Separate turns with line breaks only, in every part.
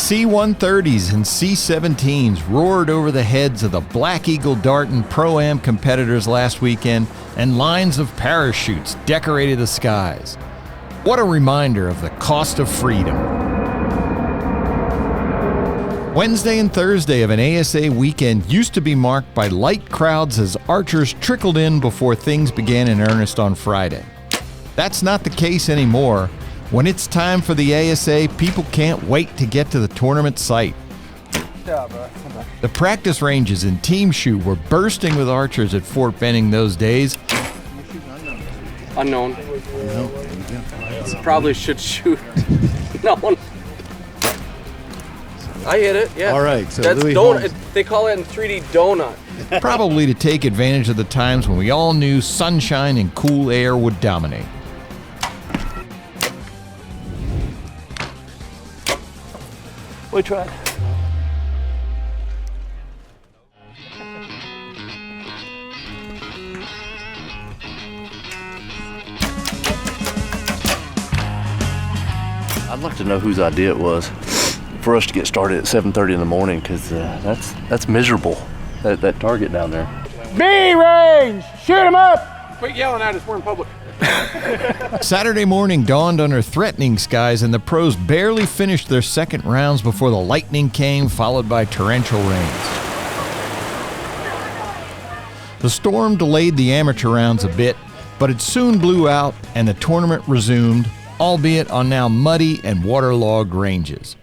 C-130s and C-17s roared over the heads of the Black Eagle Darton Pro-Am competitors last weekend, and lines of parachutes decorated the skies. What a reminder of the cost of freedom. Wednesday and Thursday of an ASA weekend used to be marked by light crowds as archers trickled in before things began in earnest on Friday. That's not the case anymore. When it's time for the ASA, people can't wait to get to the tournament site. The practice ranges in Team Shoot were bursting with archers at Fort Benning those days.
Unknown. Probably should shoot. No. I hit it, yeah.
All right, so
that's
Louis
donut. They call it in 3D donut.
Probably to take advantage of the times when we all knew sunshine and cool air would dominate.
We tried.
I'd like to know whose idea it was for us to get started at 7:30 in the morning, because that's miserable, that target down there.
B-range! Shoot him up! Quit yelling at us, we're in public.
Saturday morning dawned under threatening skies, and the pros barely finished their second rounds before the lightning came, followed by torrential rains. The storm delayed the amateur rounds a bit, but it soon blew out and the tournament resumed, albeit on now muddy and waterlogged ranges.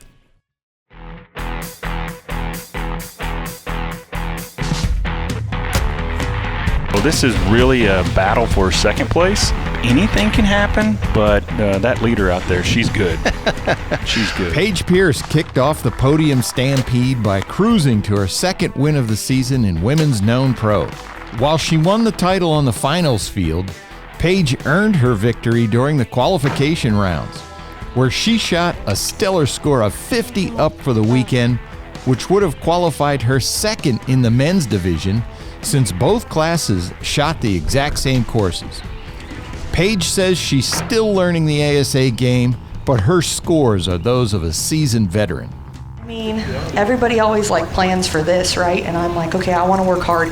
Well, this is really a battle for second place. Anything can happen, but that leader out there, she's good. She's good.
Paige Pierce kicked off the podium stampede by cruising to her second win of the season in women's known pro. While she won the title on the finals field, Paige earned her victory during the qualification rounds, where she shot a stellar score of 50 up for the weekend, which would have qualified her second in the men's division, since both classes shot the exact same courses. Paige says she's still learning the ASA game, but her scores are those of a seasoned veteran.
I mean, everybody always plans for this, right? And I'm like, okay, I want to work hard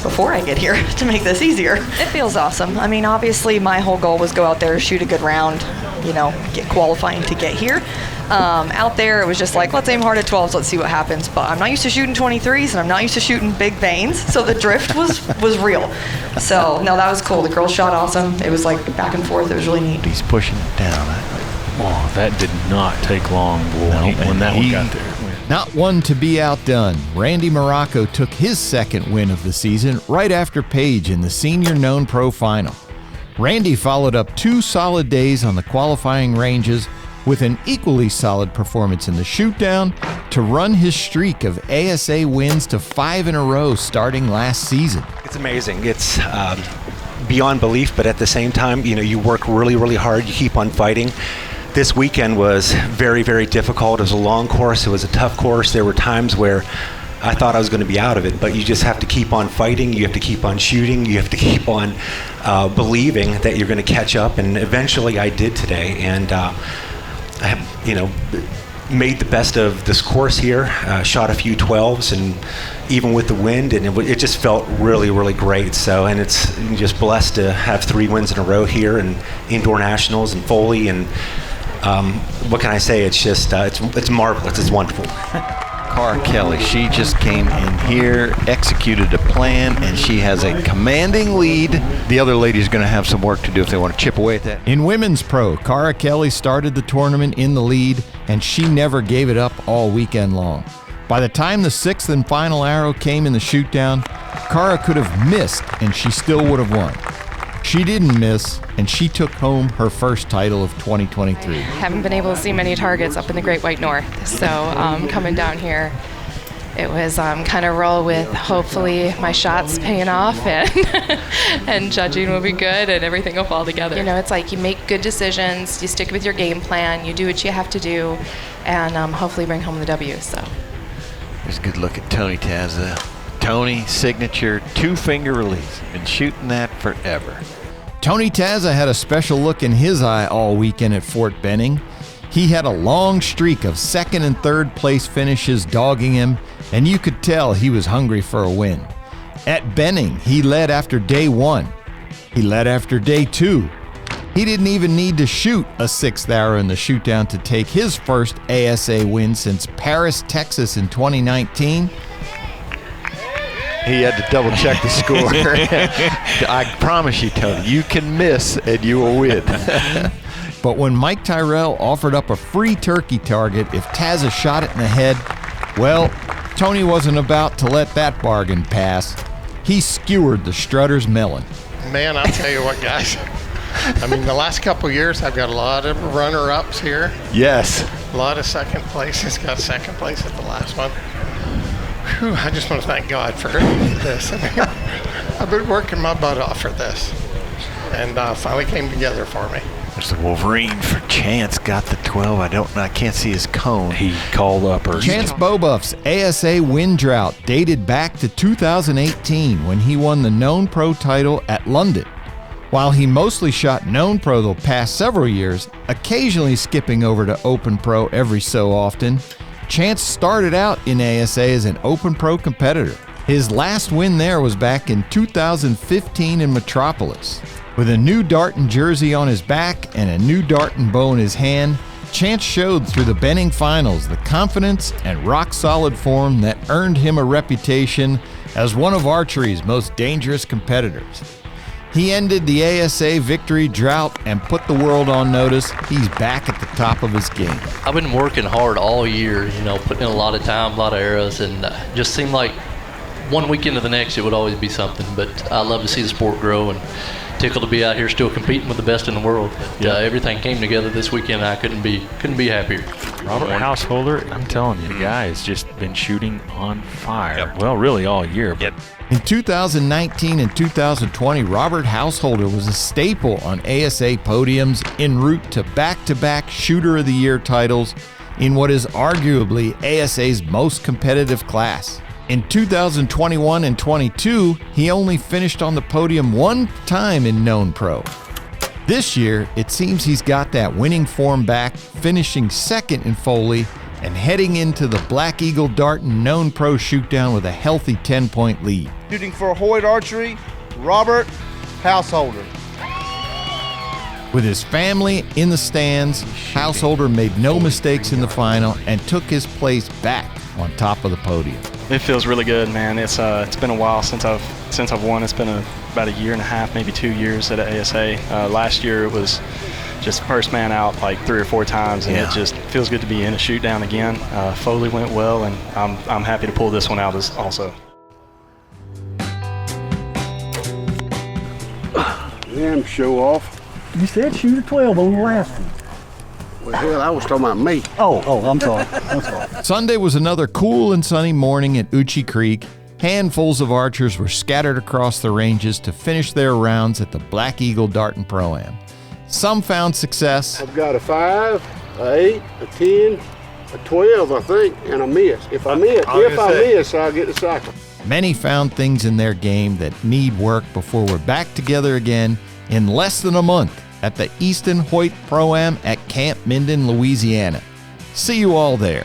before I get here to make this easier. It feels awesome. I mean, obviously my whole goal was go out there, shoot a good round, get qualifying to get here. Out there, it was just let's aim hard at 12s, let's see what happens. But I'm not used to shooting 23s, and I'm not used to shooting big veins, so the drift was real. So, no, that was cool. The girls shot awesome. It was back and forth. It was really neat.
He's pushing it down.
Oh, that did not take long, boy, when that one got there.
Not one to be outdone, Randy Morocco took his second win of the season right after Paige in the senior known pro final. Randy followed up 2 solid days on the qualifying ranges with an equally solid performance in the shoot-down to run his streak of ASA wins to 5 in a row starting last season.
It's amazing. It's beyond belief, but at the same time, you work really, really hard. You keep on fighting. This weekend was very, very difficult. It was a long course. It was a tough course. There were times where I thought I was going to be out of it, but you just have to keep on fighting. You have to keep on shooting. You have to keep on believing that you're going to catch up, and eventually I did today. And I made the best of this course here, shot a few 12s, and even with the wind, and it just felt really, really great. So, and it's just blessed to have 3 wins in a row here, and indoor nationals and Foley, and what can I say? It's just it's marvelous. It's wonderful.
Cara Kelly, she just came in here, executed a plan, and she has a commanding lead. The other lady's going to have some work to do if they want to chip away at that.
In women's pro, Cara Kelly started the tournament in the lead, and she never gave it up all weekend long. By the time the 6th and final arrow came in the shoot-down, Cara could have missed, and she still would have won. She didn't miss, and she took home her first title of 2023.
Haven't been able to see many targets up in the Great White North, so coming down here, it was kind of roll with hopefully my shots paying off, and and judging will be good, and everything will fall together. It's you make good decisions, you stick with your game plan, you do what you have to do, and hopefully bring home the W. So
there's a good look at Tony Tazza. Tony, signature 2-finger release. Been shooting that forever.
Tony Tazza had a special look in his eye all weekend at Fort Benning. He had a long streak of second and third place finishes dogging him, and you could tell he was hungry for a win. At Benning, he led after day 1. He led after day 2. He didn't even need to shoot a 6th arrow in the shootdown to take his first ASA win since Paris, Texas in 2019.
He had to double check the score. I promise you, Tony, you can miss and you will win.
But when Mike Tyrell offered up a free turkey target if Tazza shot it in the head, well, Tony wasn't about to let that bargain pass. He skewered the Strutter's melon.
Man, I'll tell you what, guys. I mean, the last couple of years, I've got a lot of runner-ups here.
Yes.
A lot of second places. Got second place at the last one. Whew, I just want to thank God for this. I mean, I've been working my butt off for this, and finally came together for me.
There's the Wolverine for Chance. Got the 12. I can't see his cone.
He called up her.
Chance Bobuff's ASA win drought dated back to 2018 when he won the known pro title at London. While he mostly shot known pro the past several years, occasionally skipping over to open pro every so often, Chance started out in ASA as an open pro competitor. His last win there was back in 2015 in Metropolis. With a new Darton jersey on his back and a new Darton bow in his hand, Chance showed through the Benning finals the confidence and rock-solid form that earned him a reputation as one of archery's most dangerous competitors. He ended the ASA victory drought and put the world on notice. He's back at the top of his game.
I've been working hard all year, putting in a lot of time, a lot of arrows, and just seemed like one weekend to the next it would always be something. But I love to see the sport grow and tickled to be out here still competing with the best in the world. Everything came together this weekend. I couldn't be happier.
Robert Householder, I'm telling you, the guy has just been shooting on fire. Well, really all year. But
in 2019 and 2020, Robert Householder was a staple on ASA podiums en route to back-to-back Shooter of the Year titles in what is arguably ASA's most competitive class. In 2021 and 22, he only finished on the podium one time in known pro. This year, it seems he's got that winning form back, finishing second in Foley and heading into the Black Eagle Darton known pro shootdown with a healthy 10-point lead.
Shooting for Hoyt Archery, Robert Householder.
With his family in the stands, Householder made no mistakes in the final and took his place back on top of the podium.
It feels really good, man. It's been a while since I've won. It's been about a year and a half, maybe 2 years at ASA. Last year it was just first man out like 3 or 4 times, and it just feels good to be in a shoot down again. Foley went well, and I'm happy to pull this one out also.
Damn show off.
You said shoot a 12 on the last one.
Well, hell, I was talking about me.
Oh, I'm sorry.
Sunday was another cool and sunny morning at Uchi Creek. Handfuls of archers were scattered across the ranges to finish their rounds at the Black Eagle Darton Pro-Am. Some found success.
I've got a 5, a 8, a 10, a 12, I think, and a miss. If I miss, I'll get the cycle.
Many found things in their game that need work before we're back together again in less than a month at the Easton Hoyt Pro-Am at Camp Minden, Louisiana. See you all there.